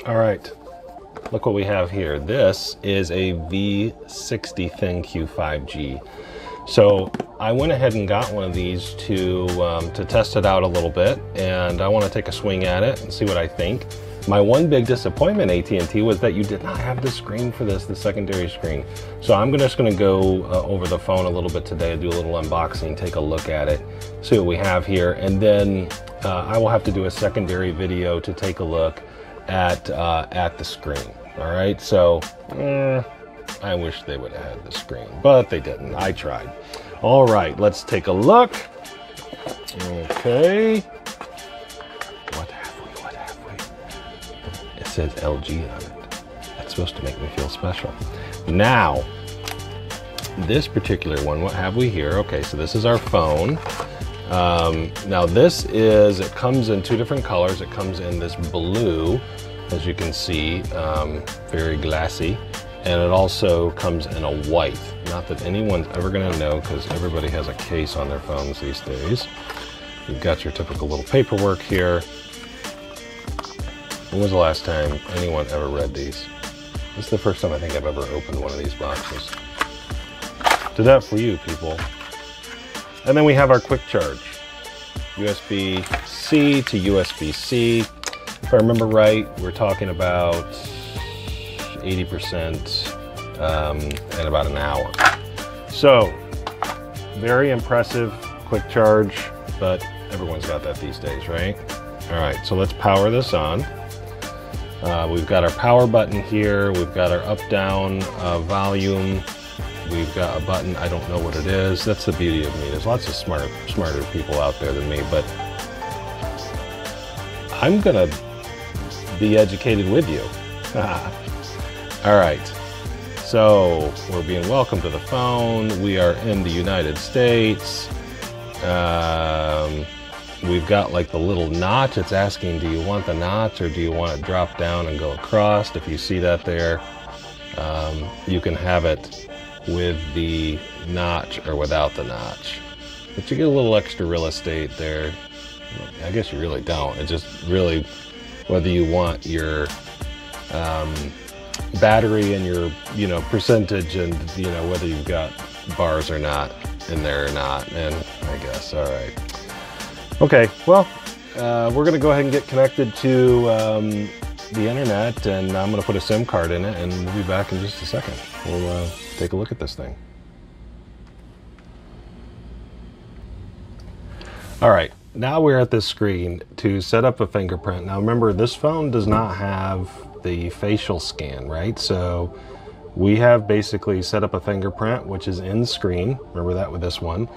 All right, look what we have here. This is a V60 ThinQ 5G. So I went ahead and got one of these to test it out a little bit, and I want to take a swing at it and see what I think. My one big disappointment, AT&T, was that you did not have the screen for this, the secondary screen. So I'm just going to go over the phone a little bit today, do a little unboxing, take a look at it, see what we have here, and then I will have to do a secondary video to take a look at the screen. All right, so I wish they would have had the screen, but they didn't. I tried. All right, let's take a look. Okay. What have we? It says LG on it. That's supposed to make me feel special. Now, this particular one, what have we here? Okay, so this is our phone. Now this is, it comes in two different colors. It comes in this blue, as you can see, very glassy. And it also comes in a white. Not that anyone's ever gonna know, because everybody has a case on their phones these days. You've got your typical little paperwork here. When was the last time anyone ever read these? This is the first time I think I've ever opened one of these boxes. Did that for you, people. And then we have our quick charge. USB-C to USB-C. If I remember right, we're talking about 80% in about an hour. So, very impressive quick charge, but everyone's got that these days, right? All right, so let's power this on. We've got our power button here. We've got our up-down volume. We've got a button, I don't know what it is. That's the beauty of me. There's lots of smarter people out there than me, but I'm gonna be educated with you. All right, so we're being welcomed to the phone. We are in the United States. We've got like the little notch. It's asking, do you want the notch or do you want it drop down and go across? If you see that there, you can have it with the notch or without the notch. But you get a little extra real estate there. I guess you really don't. It just really, whether you want your battery and your percentage, and whether you've got bars or not in there or not, and I guess. All right, okay, well, we're gonna go ahead and get connected to the internet, and I'm gonna put a SIM card in it, and we'll be back in just a second. We'll take a look at this thing. All right, now we're at this screen to set up a fingerprint. Now remember, this phone does not have the facial scan, right? So we have basically set up a fingerprint, which is in screen. Remember that with this one.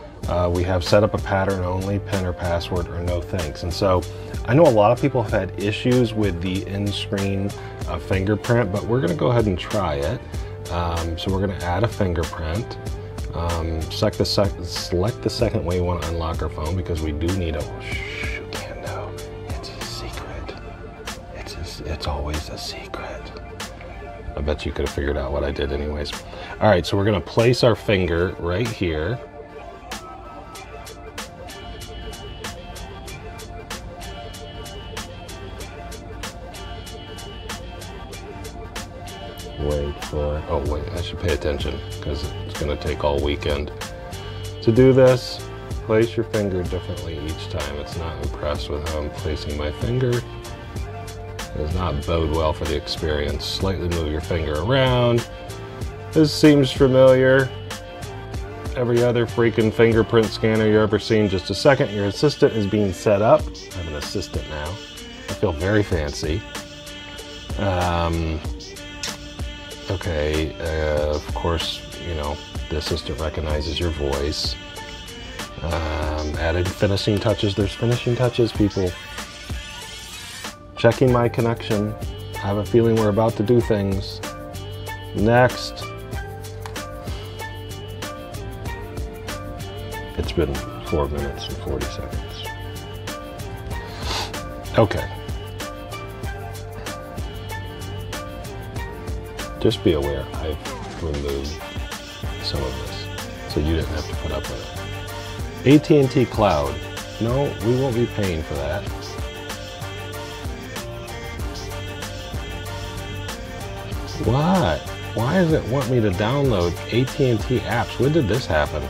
We have set up a pattern only, PIN or password or no thanks. And so I know a lot of people have had issues with the in-screen fingerprint, but we're gonna go ahead and try it. So we're gonna add a fingerprint. Select the second way we want to unlock our phone, because we do need a, shh, you can't know, it's a secret. It's always a secret. I bet you could have figured out what I did anyways. All right, so we're gonna place our finger right here. Wait for, oh wait, I should pay attention because it's going to take all weekend to do this. Place your finger differently each time. It's not impressed with how I'm placing my finger. It does not bode well for the experience. Slightly move your finger around. This seems familiar. Every other freaking fingerprint scanner you've ever seen. Just a second, your assistant is being set up. I have an assistant now. I feel very fancy. Okay, of course, the assistant recognizes your voice. Added finishing touches. There's finishing touches, people. Checking my connection. I have a feeling we're about to do things. Next. It's been 4 minutes and 40 seconds. Okay. Just be aware, I've removed some of this, so you didn't have to put up with it. AT&T Cloud. No, we won't be paying for that. What? Why does it want me to download AT&T apps? When did this happen?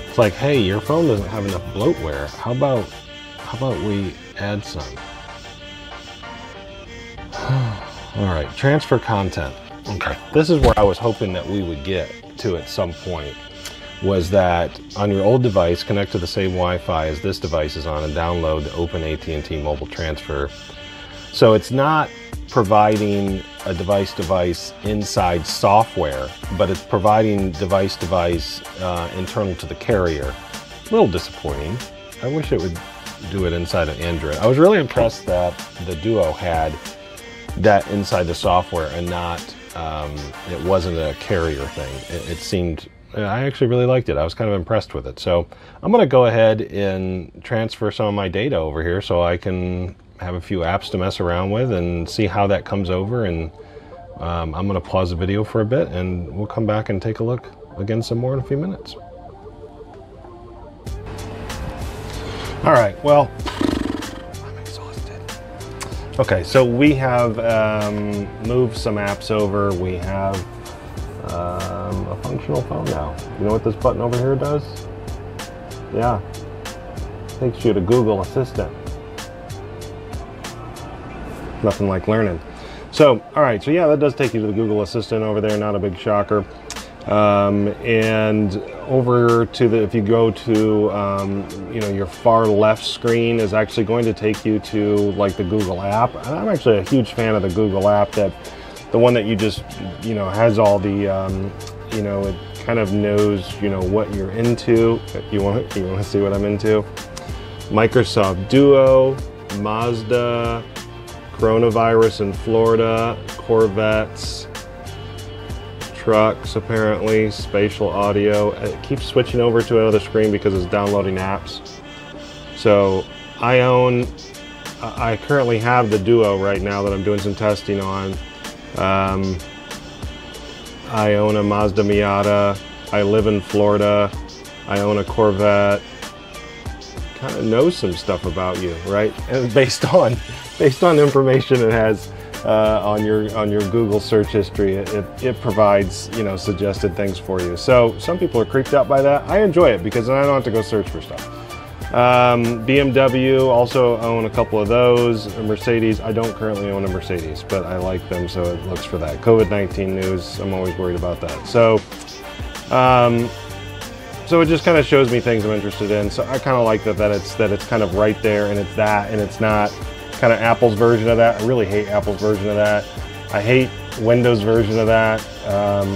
It's like, hey, your phone doesn't have enough bloatware. How about we add some? All right, transfer content. Okay, this is where I was hoping that we would get to at some point, was that on your old device, connect to the same Wi-Fi as this device is on and download the Open AT&T Mobile Transfer. So it's not providing a device-device inside software, but it's providing device-device internal to the carrier. A little disappointing. I wish it would do it inside of Android. I was really impressed that the Duo had that inside the software and not, it wasn't a carrier thing. It seemed, I actually really liked it. I was kind of impressed with it. So I'm going to go ahead and transfer some of my data over here so I can have a few apps to mess around with and see how that comes over. And I'm going to pause the video for a bit and we'll come back and take a look again some more in a few minutes. All right, well, I'm exhausted. Okay, so we have moved some apps over. We have a functional phone now. You know what this button over here does? Yeah, takes you to Google Assistant. Nothing like learning. So, all right, so yeah, that does take you to the Google Assistant over there, not a big shocker. And over to the, if you go to, you know, your far left screen is actually going to take you to like the Google app. And I'm actually a huge fan of the Google app, that the one that you just, you know, has all the, you know, it kind of knows, you know, what you're into. You want to see what I'm into? Microsoft Duo, Mazda, coronavirus in Florida, Corvettes, trucks apparently, spatial audio. It keeps switching over to another screen because it's downloading apps. So I currently have the Duo right now that I'm doing some testing on. I own a Mazda Miata. I live in Florida. I own a Corvette. Kind of knows some stuff about you, right? And based on information it has on your Google search history, it provides, you know, suggested things for you. So some people are creeped out by that. I enjoy it because then I don't have to go search for stuff. BMW, also own a couple of those. A Mercedes, I don't currently own a Mercedes, but I like them, so it looks for that. COVID-19 news, I'm always worried about that. So so it just kind of shows me things I'm interested in. So I kind of like that it's kind of right there, and it's that, and it's not kind of Apple's version of that. I really hate Apple's version of that. I hate Windows version of that.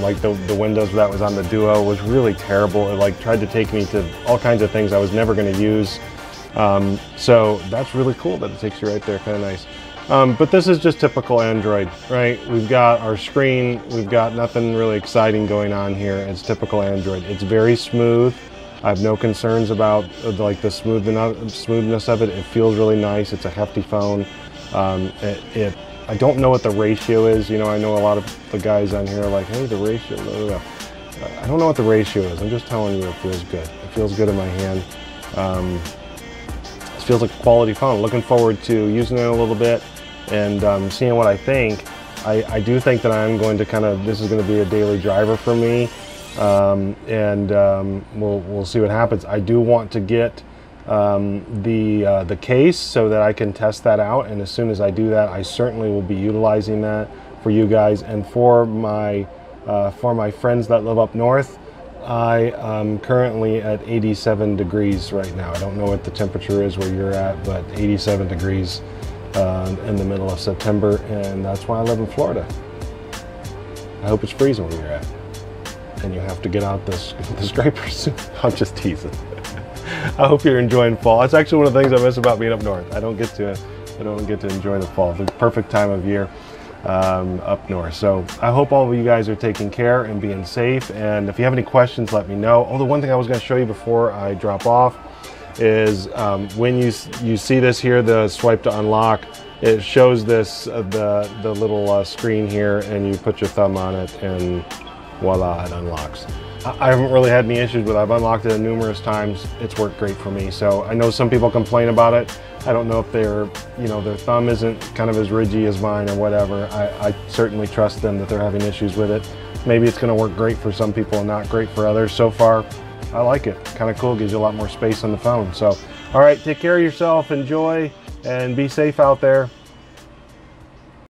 Like the Windows that was on the Duo was really terrible. It like tried to take me to all kinds of things I was never going to use. So that's really cool that it takes you right there, kind of nice. But this is just typical Android, right? We've got our screen, we've got nothing really exciting going on here. It's typical Android. It's very smooth. I have no concerns about like the smoothness of it. It feels really nice. It's a hefty phone. I don't know what the ratio is. You know, I know a lot of the guys on here are like, hey, the ratio, blah, blah, blah. I don't know what the ratio is. I'm just telling you it feels good. It feels good in my hand. It feels like a quality phone. Looking forward to using it a little bit and seeing what I think. I do think that I'm going to this is going to be a daily driver for me. We'll see what happens. I do want to get the case so that I can test that out, and as soon as I do that, I certainly will be utilizing that for you guys and for my friends that live up north. I am currently at 87 degrees right now. I don't know what the temperature is where you're at, but 87 degrees in the middle of September, and that's why I live in Florida. I hope it's freezing where you're at and you have to get out the scrapers. I'm just teasing. I hope you're enjoying fall. It's actually one of the things I miss about being up north. I don't get to enjoy the fall. The perfect time of year up north. So I hope all of you guys are taking care and being safe. And if you have any questions, let me know. Oh, the one thing I was going to show you before I drop off is when you see this here, the swipe to unlock, it shows this the little screen here, and you put your thumb on it and voila, it unlocks. I haven't really had any issues with it. I've unlocked it numerous times. It's worked great for me. So I know some people complain about it. I don't know if their thumb isn't kind of as ridgy as mine or whatever. I certainly trust them that they're having issues with it. Maybe it's going to work great for some people and not great for others. So far, I like it. Kind of cool, gives you a lot more space on the phone. So, all right, take care of yourself, enjoy, and be safe out there.